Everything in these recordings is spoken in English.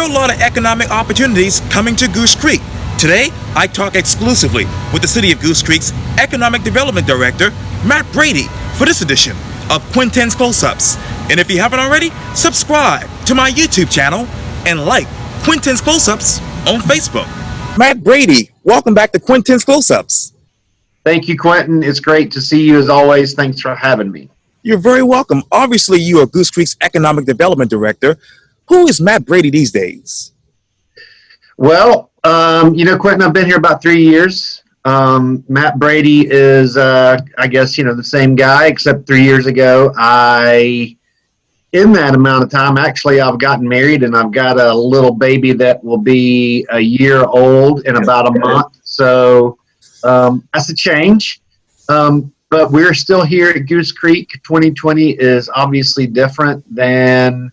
are a lot of economic opportunities coming to Goose Creek. Today, I talk exclusively with the City of Goose Creek's Economic Development Director, Matt Brady, for this edition of Quintin's Close-Ups. And if you haven't already, subscribe to my YouTube channel and like Quintin's Close-Ups on Facebook. Matt Brady, welcome back to Quintin's Close-Ups. Thank you, Quintin. It's great to see you as always. Thanks for having me. You're very welcome. Obviously, you are Goose Creek's Economic Development Director. Who is Matt Brady these days? Well, Quintin, I've been here about 3 years. Matt Brady is, I guess, the same guy, except 3 years ago, in that amount of time, actually, I've gotten married and I've got a little baby that will be a year old in about a month. So that's a change. But we're still here at Goose Creek. 2020 is obviously different than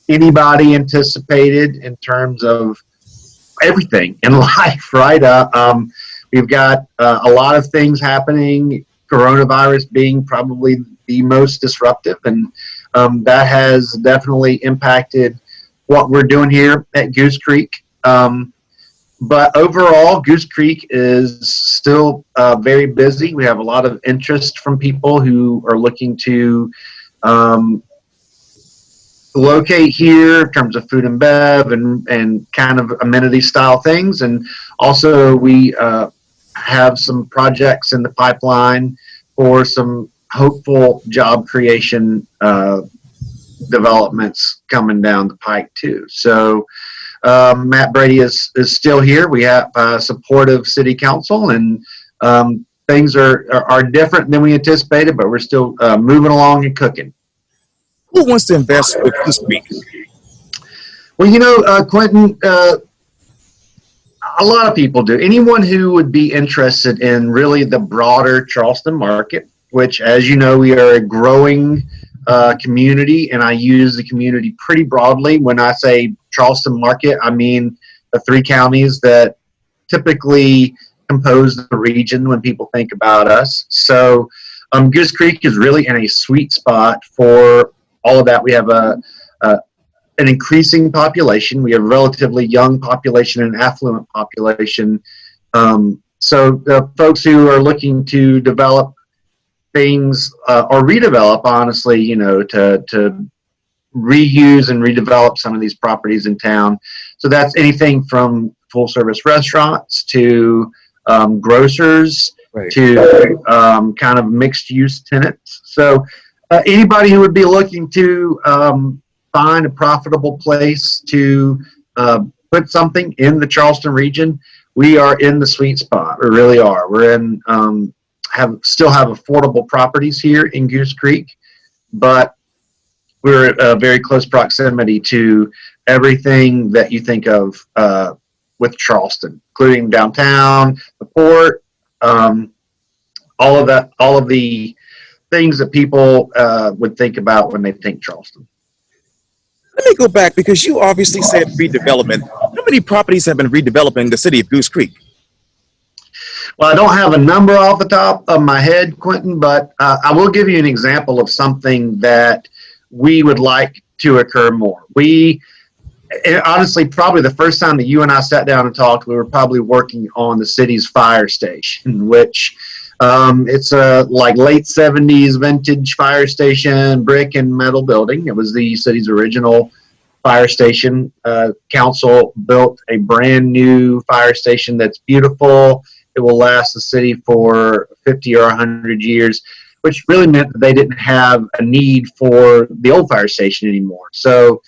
anybody anticipated in terms of everything in life, right? We've got a lot of things happening, coronavirus being probably the most disruptive, and that has definitely impacted what we're doing here at Goose Creek. But overall, Goose Creek is still very busy. We have a lot of interest from people who are looking to locate here in terms of food and bev and kind of amenity style things. And also we have some projects in the pipeline for some hopeful job creation developments coming down the pike too. So Matt Brady is still here. We have supportive city council, and things are different than we anticipated, but we're still moving along and cooking. Who wants to invest with Goose Creek? Well, Quintin, a lot of people do. Anyone who would be interested in really the broader Charleston market, which, as you know, we are a growing community, and I use the community pretty broadly. When I say Charleston market, I mean the 3 counties that typically compose the region when people think about us. So Goose Creek is really in a sweet spot for all of that. We have an increasing population. We have a relatively young population and affluent population. So the folks who are looking to develop things or redevelop, honestly, to reuse and redevelop some of these properties in town. So that's anything from full service restaurants to grocers, right, to kind of mixed use tenants. So anybody who would be looking to find a profitable place to put something in the Charleston region, we are in the sweet spot. We really are. We're in still have affordable properties here in Goose Creek, but we're at a very close proximity to everything that you think of with Charleston, including downtown, the port, all of the things that people would think about when they think Charleston. Let me go back, because you obviously said redevelopment. How many properties have been redeveloped in the city of Goose Creek? Well, I don't have a number off the top of my head, Quintin, but I will give you an example of something that we would like to occur more. Honestly, probably the first time that you and I sat down and talked, we were probably working on the city's fire station, which it's a like late 70s vintage fire station, brick and metal building. It was the city's original fire station. Council built a brand new fire station that's beautiful. It will last the city for 50 or 100 years, which really meant that they didn't have a need for the old fire station anymore. So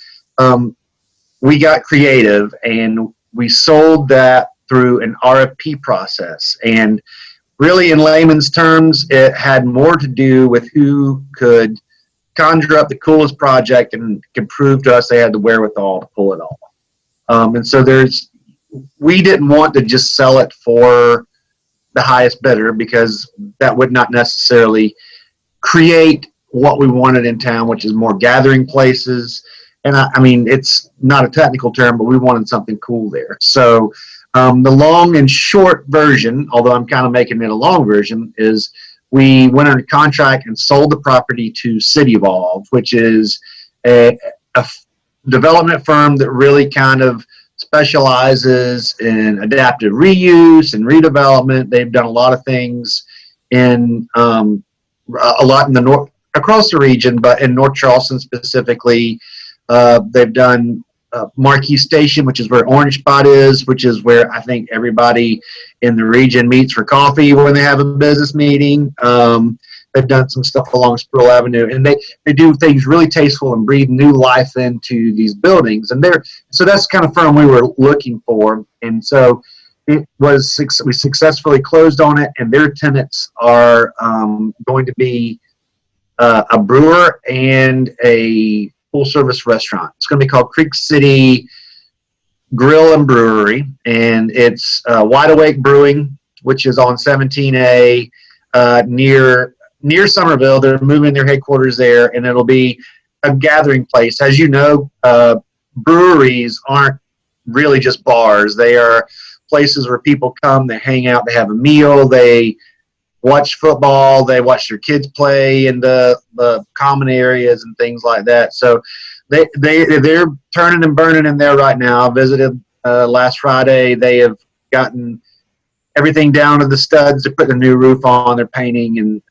we got creative and we sold that through an RFP process. And really, in layman's terms, it had more to do with who could conjure up the coolest project and could prove to us they had the wherewithal to pull it off. And so we didn't want to just sell it for the highest bidder, because that would not necessarily create what we wanted in town, which is more gathering places. And I mean, it's not a technical term, but we wanted something cool there. So the long and short version, although I'm kind of making it a long version, is we went under contract and sold the property to City Evolve, which is a development firm that really kind of specializes in adaptive reuse and redevelopment. They've done a lot of things in a lot in the north across the region, but in North Charleston specifically, they've done Marquee Station, which is where Orange Spot is, which is where I think everybody in the region meets for coffee when they have a business meeting. They've done some stuff along Sproul Avenue, and they do things really tasteful and breathe new life into these buildings. And so that's the kind of firm we were looking for. And so we successfully closed on it, and their tenants are going to be a brewer and a full service restaurant. It's going to be called Creek City Grill and Brewery, and it's Wide Awake Brewing, which is on 17A near Somerville. They're moving their headquarters there, and it'll be a gathering place. As you know, breweries aren't really just bars. They are places where people come, they hang out, they have a meal, they watch football, they watch their kids play in the common areas and things like that. So they're turning and burning in there right now. I visited last Friday. They have gotten everything down to the studs. They're putting a new roof on. They're painting, and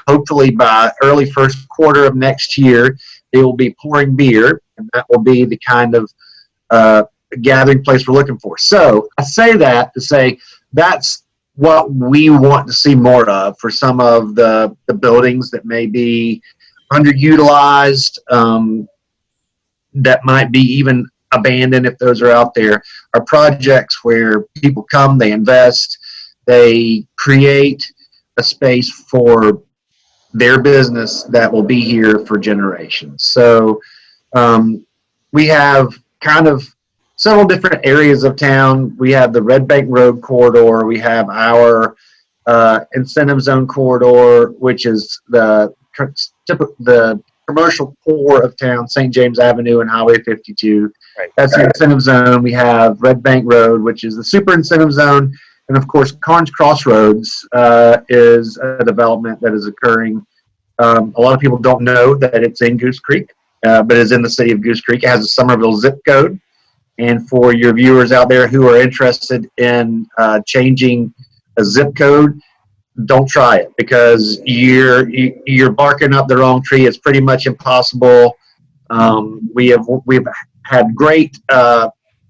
hopefully by early first quarter of next year, they will be pouring beer, and that will be the kind of gathering place we're looking for. So I say that to say that's what we want to see more of for some of the buildings that may be underutilized, that might be even abandoned if those are out there, are projects where people come, they invest, they create a space for their business that will be here for generations. So we have kind of several different areas of town. We have the Red Bank Road corridor. We have our incentive zone corridor, which is the commercial core of town, St. James Avenue and Highway 52. Right. That's the incentive zone. We have Red Bank Road, which is the super incentive zone. And of course, Carnes Crossroads is a development that is occurring. A lot of people don't know that it's in Goose Creek, but it's in the city of Goose Creek. It has a Somerville zip code. And for your viewers out there who are interested in changing a zip code, don't try it, because you're barking up the wrong tree. It's pretty much impossible. We've had great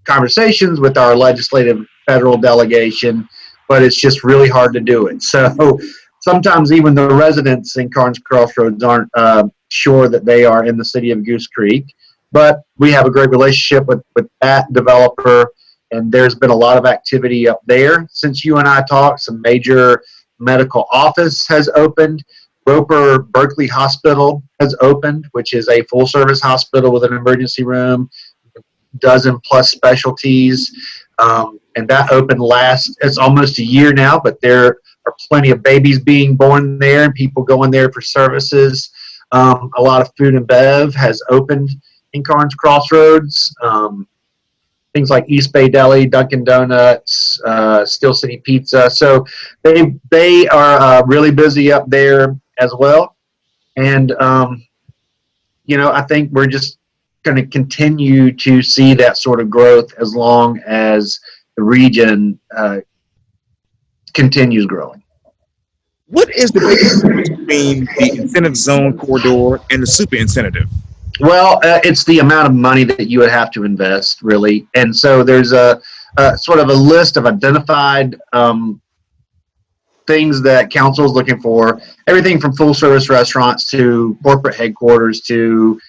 conversations with our legislative federal delegation, but it's just really hard to do it. So sometimes even the residents in Carnes Crossroads aren't sure that they are in the city of Goose Creek. But we have a great relationship with that developer, and there's been a lot of activity up there since you and I talked. Some major medical office has opened. Roper Berkeley Hospital has opened, which is a full-service hospital with an emergency room, dozen plus specialties, and that opened it's almost a year now, but there are plenty of babies being born there and people going there for services. A lot of food and bev has opened in Carnes Crossroads, things like East Bay Deli, Dunkin' Donuts, Steel City Pizza. So they are really busy up there as well. And, I think we're just going to continue to see that sort of growth as long as the region continues growing. What is the biggest difference between the incentive zone corridor and the super incentive? Well, it's the amount of money that you would have to invest, really. And so there's a sort of a list of identified things that council is looking for, everything from full service restaurants to corporate headquarters to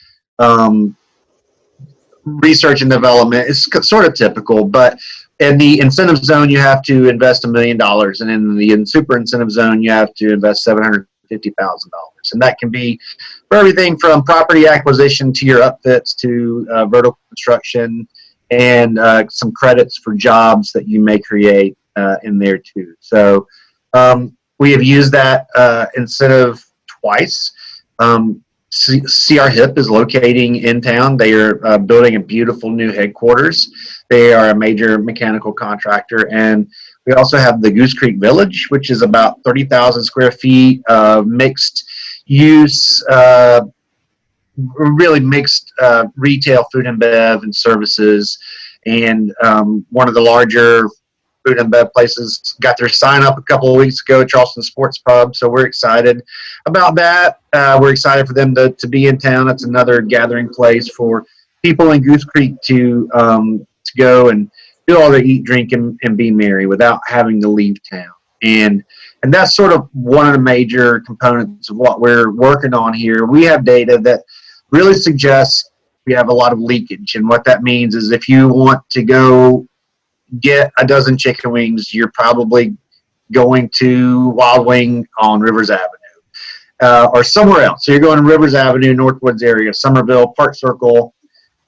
research and development. It's sort of typical, but in the incentive zone, you have to invest $1 million. And in the super incentive zone, you have to invest $750,000. And that can be for everything from property acquisition to your upfits to vertical construction and some credits for jobs that you may create in there too. So we have used that incentive twice. CR Hip is locating in town. They are building a beautiful new headquarters. They are a major mechanical contractor. And we also have the Goose Creek Village, which is about 30,000 square feet of mixed use really mixed retail, food and bev, and services. And one of the larger food and bev places got their sign up a couple of weeks ago, Charleston Sports Pub. So we're excited about that. We're excited for them to be in town. It's another gathering place for people in Goose Creek to go and do all their eat, drink, and be merry without having to leave town. And that's sort of one of the major components of what we're working on here. We have data that really suggests we have a lot of leakage. And what that means is if you want to go get a dozen chicken wings, you're probably going to Wild Wing on Rivers Avenue or somewhere else. So you're going to Rivers Avenue, Northwoods area, Somerville, Park Circle,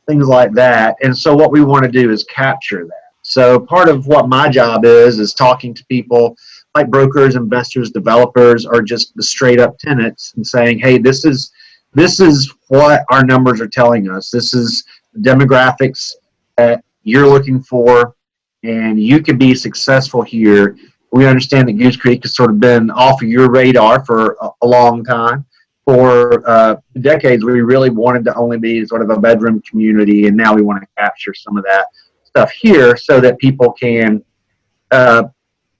things like that. And so what we want to do is capture that. So part of what my job is talking to people like brokers, investors, developers, or just the straight up tenants and saying, hey, this is what our numbers are telling us. This is the demographics that you're looking for, and you can be successful here. We understand that Goose Creek has sort of been off of your radar for a long time. For decades, we really wanted to only be sort of a bedroom community, and now we want to capture some of that stuff here so that people can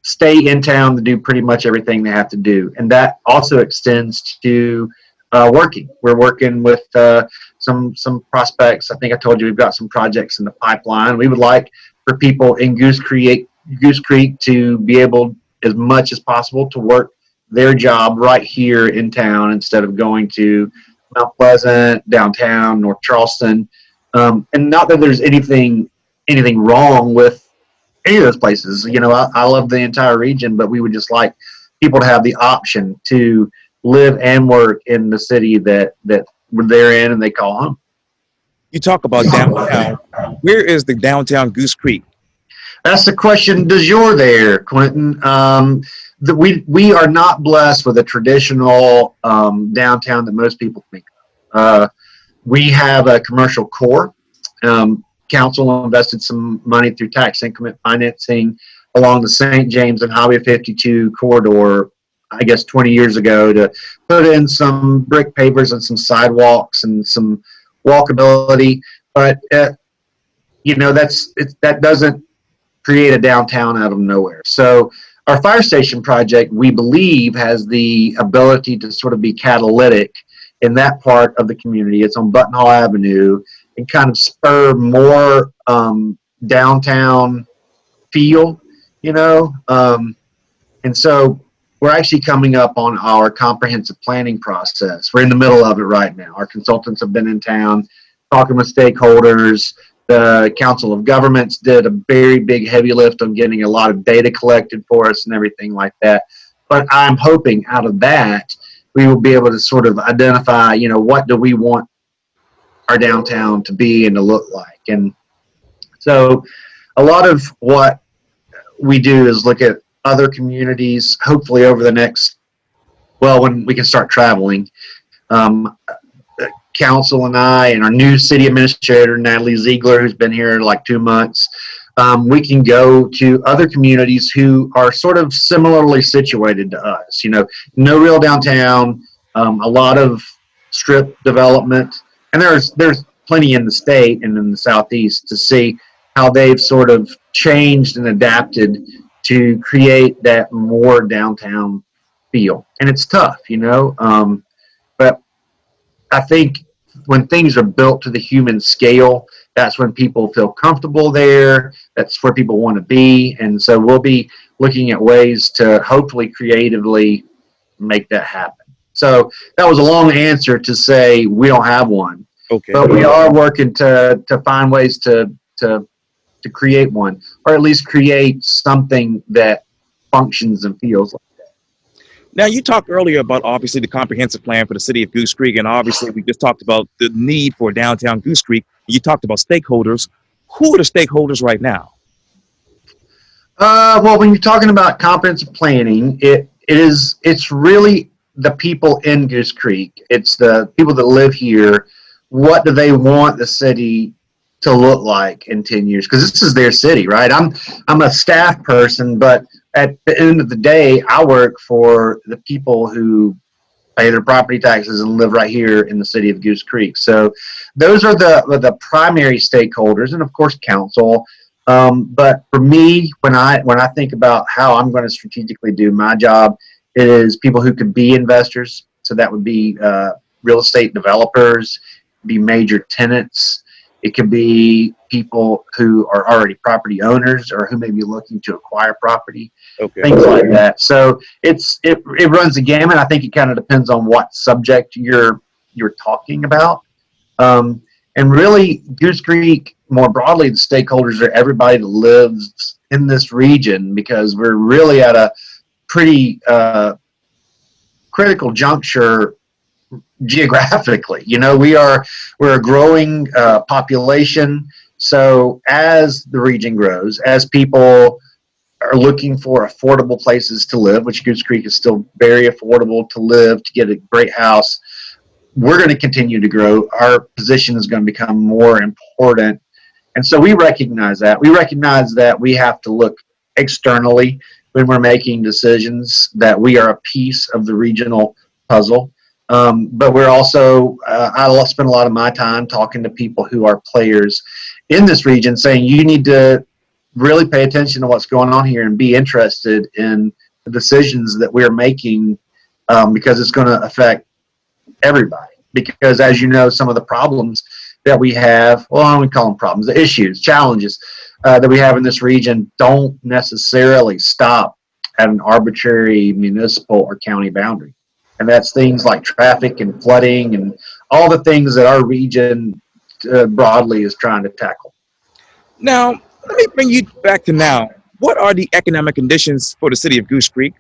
stay in town to do pretty much everything they have to do. And that also extends to working. We're working with some prospects. I think I told you we've got some projects in the pipeline. We would like for people in Goose Creek to be able, as much as possible, to work their job right here in town instead of going to Mount Pleasant, downtown, North Charleston. And not that there's anything wrong with any of those places. You know, I love the entire region, but we would just like people to have the option to live and work in the city that they're in and they call home. You talk about downtown. Where is the downtown Goose Creek? That's the question du jour there, Quintin. We are not blessed with a traditional downtown that most people think of. We have a commercial core. Council invested some money through tax increment financing along the St. James and Highway 52 corridor, I guess 20 years ago, to put in some brick pavers and some sidewalks and some walkability. But, that doesn't create a downtown out of nowhere. So our fire station project, we believe, has the ability to sort of be catalytic in that part of the community. It's on Button Hall Avenue, and kind of spur more downtown feel, and so we're actually coming up on our comprehensive planning process. We're in the middle of it right now. Our consultants have been in town talking with stakeholders. The Council of Governments did a very big heavy lift on getting a lot of data collected for us and everything like that. But I'm hoping out of that, we will be able to sort of identify, what do we want our downtown to be and to look like. And so a lot of what we do is look at other communities, hopefully over the next, when we can start traveling. Council and I and our new city administrator, Natalie Ziegler, who's been here like 2 months, we can go to other communities who are sort of similarly situated to us. No real downtown, a lot of strip development, and there's plenty in the state and in the Southeast to see how they've sort of changed and adapted to create that more downtown feel. And it's tough, but I think when things are built to the human scale, that's when people feel comfortable there. That's where people want to be. And so we'll be looking at ways to hopefully creatively make that happen. So that was a long answer to say we don't have one. Okay. But we are working to find ways to create one, or at least create something that functions and feels like that. Now, you talked earlier about obviously the comprehensive plan for the city of Goose Creek, and obviously we just talked about the need for downtown Goose Creek. You talked about stakeholders. Who are the stakeholders right now? When you're talking about comprehensive planning, it's really the people in Goose Creek. It's the people that live here. What do they want the city to look like in 10 years? Because this is their city, right? I'm a staff person, but at the end of the day, I work for the people who pay their property taxes and live right here in the city of Goose Creek. So those are the primary stakeholders, and of course council. But for me, when I think about how I'm going to strategically do my job, it is people who could be investors. So that would be real estate developers, be major tenants. It could be people who are already property owners or who may be looking to acquire property, Okay. things like that. So it runs the gamut. I think it kind of depends on what subject you're talking about. And really, Goose Creek, more broadly, the stakeholders are everybody that lives in this region, because we're really at a pretty critical juncture geographically. We're a growing population. So as the region grows, as people are looking for affordable places to live, which Goose Creek is still very affordable to live, to get a great house, we're going to continue to grow. Our position is going to become more important. And so we recognize that. We recognize that we have to look externally when we're making decisions, that we are a piece of the regional puzzle. But we're also, I spend a lot of my time talking to people who are players in this region, saying you need to really pay attention to what's going on here and be interested in the decisions that we're making, because it's going to affect everybody. Because as you know, some of the problems that we have, well, I don't call them problems, the issues, challenges that we have in this region don't necessarily stop at an arbitrary municipal or county boundary. And that's things like traffic and flooding and all the things that our region broadly is trying to tackle. Now, let me bring you back to now. What are the economic conditions for the city of Goose Creek?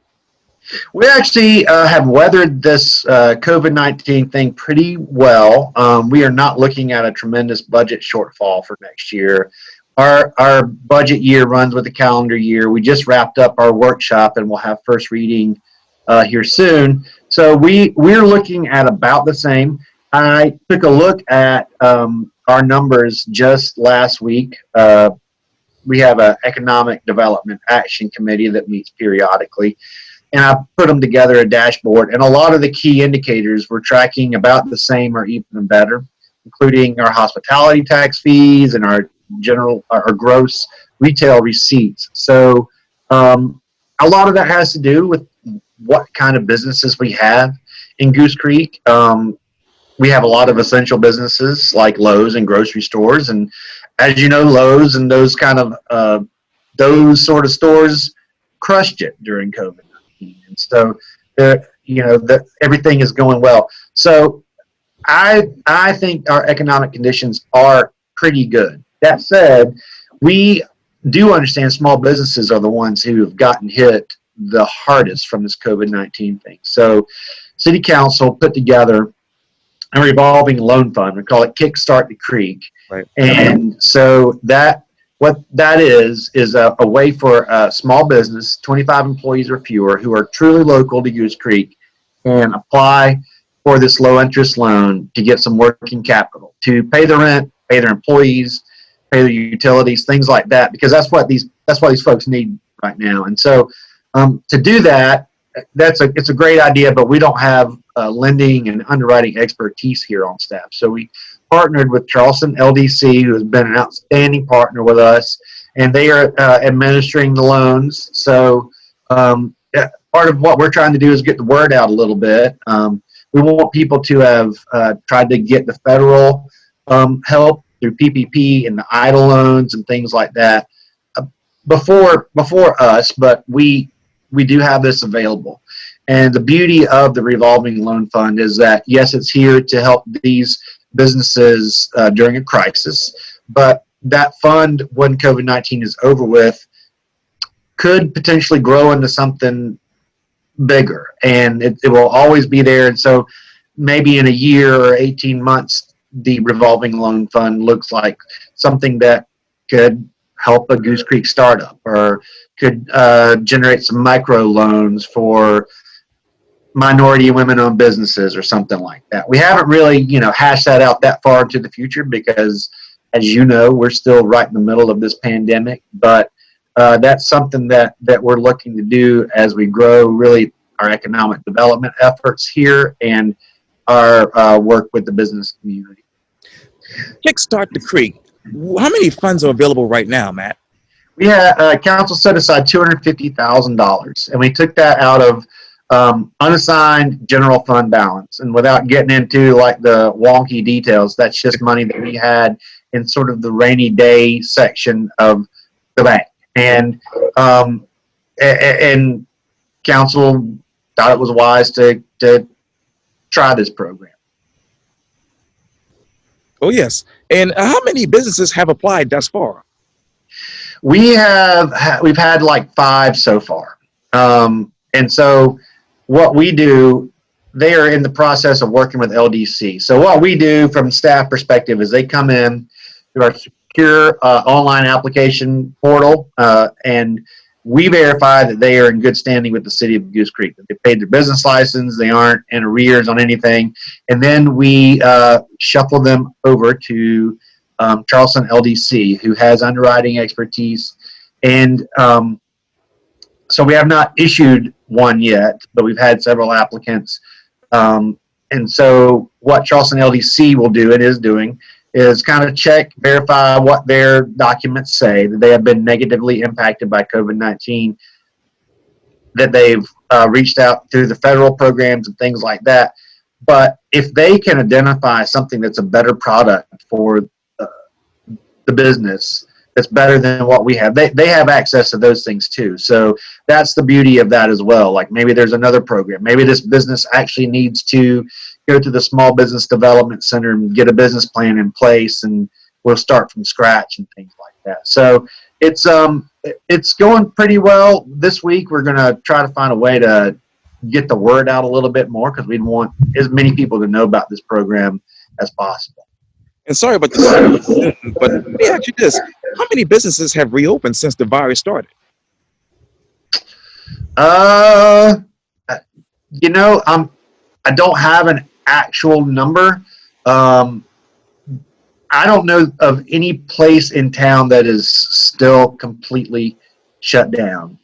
We actually have weathered this COVID-19 thing pretty well. We are not looking at a tremendous budget shortfall for next year. Our budget year runs with the calendar year. We just wrapped up our workshop and we'll have first reading here soon. So we're looking at about the same. I took a look at our numbers just last week. We have an economic development action committee that meets periodically. And I put them together a dashboard, and a lot of the key indicators we're tracking about the same or even better, including our hospitality tax fees and our gross retail receipts. So a lot of that has to do with what kind of businesses we have in Goose Creek. We have a lot of essential businesses like Lowe's and grocery stores, and as you know, Lowe's and those sort of stores crushed it during COVID. And so, everything is going well. So I think our economic conditions are pretty good. That said, we do understand small businesses are the ones who have gotten hit the hardest from this COVID-19 thing. So City Council put together a revolving loan fund. We call it Kickstart the Creek. Right. And so what that is a way for a small business, 25 employees or fewer, who are truly local to Goose Creek, and apply for this low interest loan to get some working capital to pay the rent, pay their employees, pay their utilities, things like that, because that's what these folks need right now. And so to do that, it's a great idea, but we don't have lending and underwriting expertise here on staff. So we partnered with Charleston LDC, who has been an outstanding partner with us, and they are administering the loans. So part of what we're trying to do is get the word out a little bit. We want people to have tried to get the federal help through PPP and the EIDL loans and things like that before us, but we do have this available. And the beauty of the revolving loan fund is that, yes, it's here to help these businesses during a crisis, but that fund, when COVID-19 is over with, could potentially grow into something bigger, and it will always be there. And so maybe in a year or 18 months, the revolving loan fund looks like something that could help a Goose Creek startup, or could generate some micro loans for minority and women-owned businesses or something like that. We haven't really, hashed that out that far into the future because, as you know, we're still right in the middle of this pandemic. But that's something that we're looking to do as we grow really our economic development efforts here and our work with the business community. Kickstart the Creek. How many funds are available right now, Matt? We had council set aside $250,000, and we took that out of unassigned general fund balance. And without getting into like the wonky details, that's just money that we had in sort of the rainy day section of the bank. And council thought it was wise to try this program. Oh, yes. And how many businesses have applied thus far? We've had like 5 so far. And so what we do, they are in the process of working with LDC. So what we do from staff perspective is they come in through our secure online application portal, and we verify that they are in good standing with the City of Goose Creek, that they paid their business license, they aren't in arrears on anything, and then we shuffle them over to Charleston LDC, who has underwriting expertise. And so we have not issued one yet, but we've had several applicants. And so what Charleston LDC will do and is doing is kind of check, verify what their documents say, that they have been negatively impacted by COVID-19, that they've reached out through the federal programs and things like that. But if they can identify something that's a better product for the business, that's better than what we have, they have access to those things too. So that's the beauty of that as well. Like maybe there's another program. Maybe this business actually needs to go to the Small Business Development Center and get a business plan in place, and we'll start from scratch and things like that. So it's going pretty well. This week we're going to try to find a way to get the word out a little bit more, because we want as many people to know about this program as possible. And sorry about this, but let me ask you this. How many businesses have reopened since the virus started? You know, I don't have an actual number. I don't know of any place in town that is still completely shut down.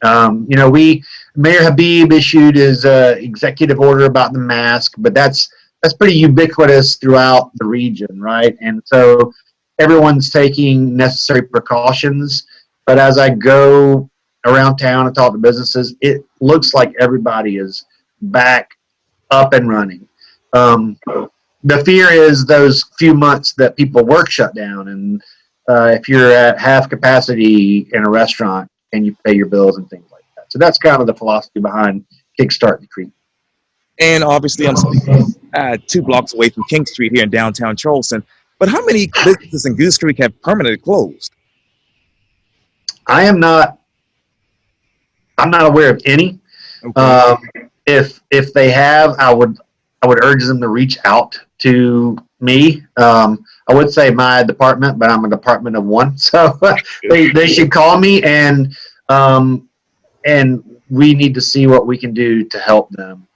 You know, Mayor Habib issued his executive order about the mask, but that's pretty ubiquitous throughout the region, right? And so everyone's taking necessary precautions. But as I go around town and talk to businesses, it looks like everybody is back up and running. The fear is those few months that people work shut down, and if you're at half capacity in a restaurant, can you pay your bills and things like that? So that's kind of the philosophy behind Kickstart the Creek. And obviously, I'm 2 blocks away from King Street here in downtown Charleston. But how many businesses in Goose Creek have permanently closed? I'm not aware of any. Okay. If they have, I would urge them to reach out to me. I would say my department, but I'm a department of one, so they should call me, and we need to see what we can do to help them.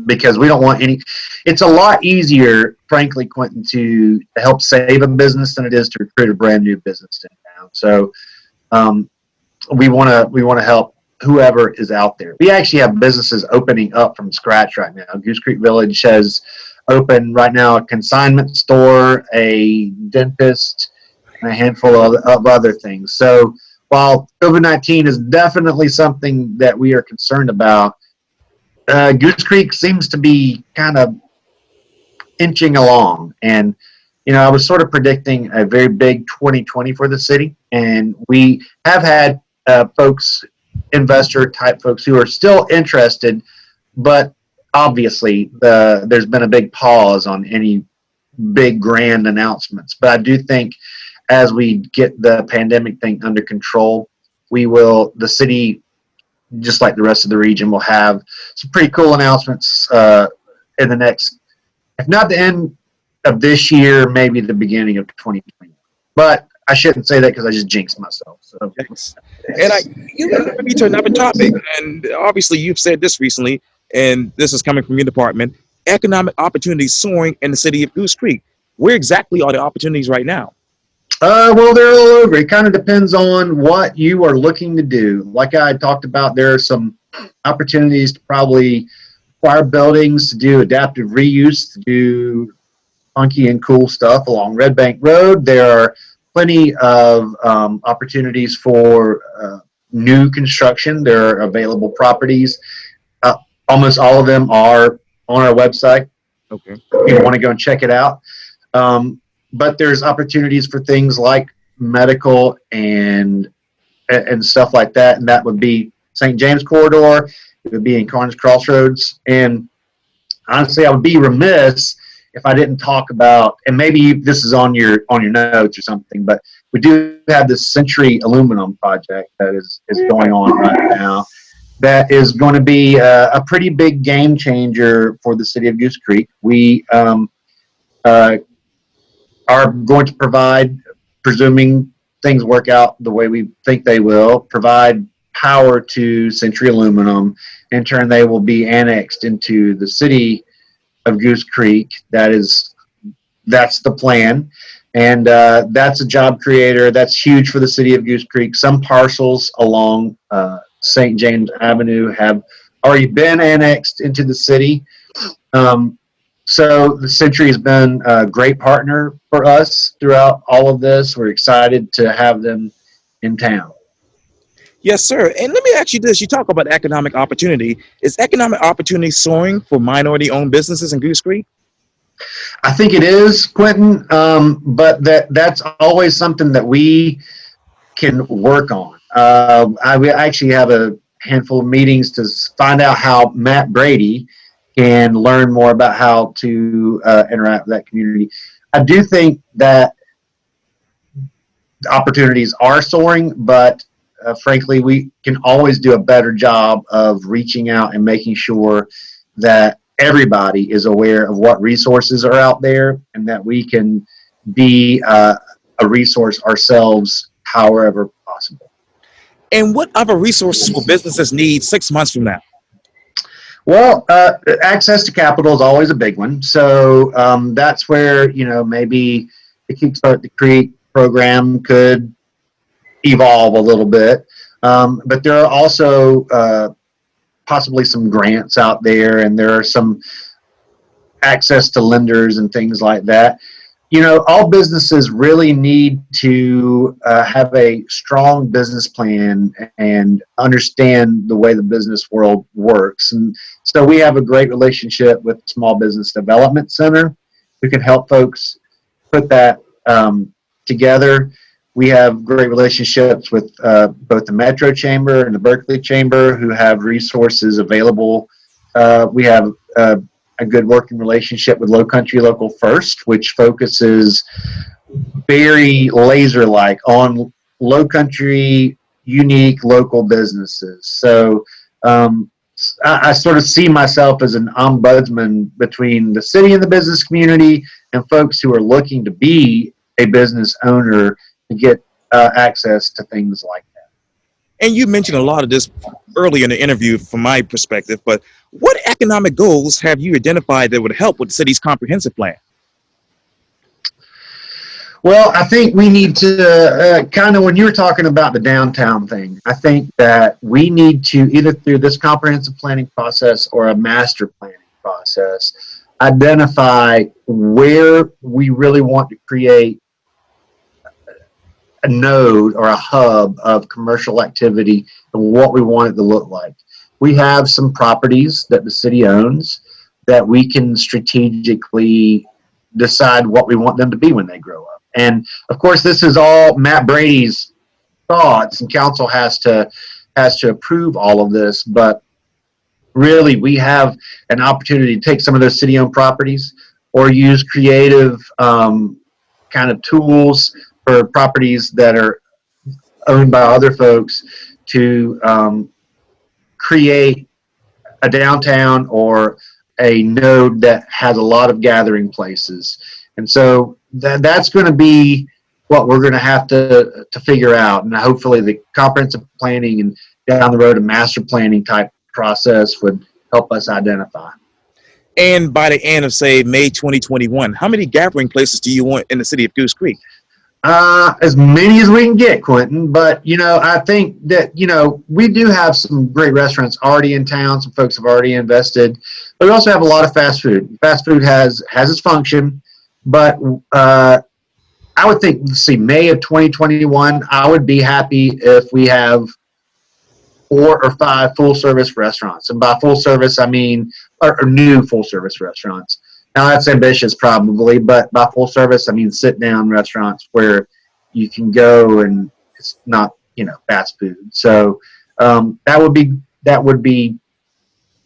Because we don't want any. It's a lot easier, frankly, Quintin, to help save a business than it is to recruit a brand new business in town. So we want to help whoever is out there. We actually have businesses opening up from scratch right now. Goose Creek Village has opened right now a consignment store, a dentist, and a handful of other things. So while COVID-19 is definitely something that we are concerned about, Goose Creek seems to be kind of inching along. And, you know, I was sort of predicting a very big 2020 for the city. And we have had folks, investor type folks, who are still interested, but obviously there's been a big pause on any big grand announcements. But I do think as we get the pandemic thing under control, the city, just like the rest of the region, will have some pretty cool announcements in the next, if not the end of this year, maybe the beginning of 2020. But I shouldn't say that because I just jinxed myself. So. Yes. And you led me to another topic, and obviously you've said this recently, and this is coming from your department: economic opportunities soaring in the city of Goose Creek. Where exactly are the opportunities right now? Well, they're all over. It kind of depends on what you are looking to do. Like I talked about, there are some opportunities to probably acquire buildings, to do adaptive reuse, to do funky and cool stuff along Red Bank Road. There are plenty of opportunities for new construction. There are available properties. Almost all of them are on our website. Okay. If you want to go and check it out. But there's opportunities for things like medical and stuff like that, and that would be St. James Corridor. It would be in Carnes Crossroads. And honestly, I would be remiss if I didn't talk about, and maybe this is on your notes or something, but we do have this Century Aluminum project that is going on right now. That is going to be a pretty big game changer for the city of Goose Creek. We are going to provide, presuming things work out the way we think they will, provide power to Century Aluminum. In turn, they will be annexed into the city of Goose Creek. That's the plan. And that's a job creator. That's huge for the city of Goose Creek. Some parcels along St. James Avenue have already been annexed into the city. So the Century has been a great partner for us throughout all of this. We're excited to have them in town. Yes, sir. And let me ask you this. You talk about economic opportunity. Is economic opportunity soaring for minority-owned businesses in Goose Creek? I think it is, Quintin, but that's always something that we can work on. We actually have a handful of meetings to find out how Matt Brady can learn more about how to interact with that community. I do think that opportunities are soaring, but frankly, we can always do a better job of reaching out and making sure that everybody is aware of what resources are out there and that we can be a resource ourselves however possible. And what other resources will businesses need 6 months from now? Well, access to capital is always a big one. So that's where, maybe the Kickstart the Creek program could evolve a little bit. But there are also possibly some grants out there, and there are some access to lenders and things like that. All businesses really need to have a strong business plan and understand the way the business world works. And so we have a great relationship with Small Business Development Center who can help folks put that together. We have great relationships with both the Metro Chamber and the Berkeley Chamber who have resources available. We have a good working relationship with Low Country Local First, which focuses very laser-like on low country, unique local businesses. So I sort of see myself as an ombudsman between the city and the business community and folks who are looking to be a business owner to get access to things like that. And you mentioned a lot of this early in the interview from my perspective, but what economic goals have you identified that would help with the city's comprehensive plan? Well, I think we need to kind of, when you were talking about the downtown thing, I think that we need to, either through this comprehensive planning process or a master planning process, identify where we really want to create a node or a hub of commercial activity and what we want it to look like. We have some properties that the city owns that we can strategically decide what we want them to be when they grow up. And of course, this is all Matt Brady's thoughts, and council has to approve all of this. But really, we have an opportunity to take some of those city-owned properties or use creative kind of tools for properties that are owned by other folks to create a downtown or a node that has a lot of gathering places. And so that's going to be what we're going to have to figure out. And hopefully the comprehensive planning and down the road a master planning type process would help us identify. And by the end of, say, May 2021, how many gathering places do you want in the city of Goose Creek? As many as we can get, Quentin. But I think that we do have some great restaurants already in town. Some folks have already invested, but we also have a lot of fast food. Fast food has its function, but I would think, let's see, May of 2021, I would be happy if we have 4 or 5 full service restaurants. And by full service, I mean, or new full service restaurants. Now that's ambitious probably, but by full service, I mean sit down restaurants where you can go and it's not, fast food. So that would be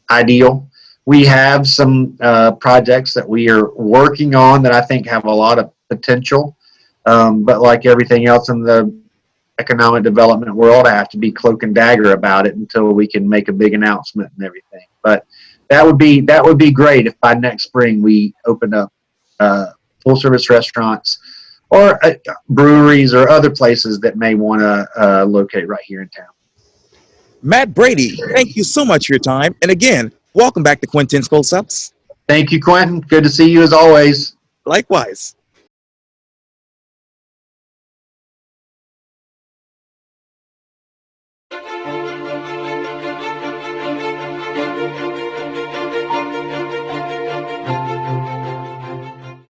ideal. We have some projects that we are working on that I think have a lot of potential. But like everything else in the economic development world, I have to be cloak and dagger about it until we can make a big announcement and everything. But that would be great if by next spring we open up full service restaurants or breweries or other places that may want to locate right here in town. Matt Brady, thank you so much for your time. And again, welcome back to Quintin's Close Ups. Thank you, Quentin. Good to see you as always. Likewise.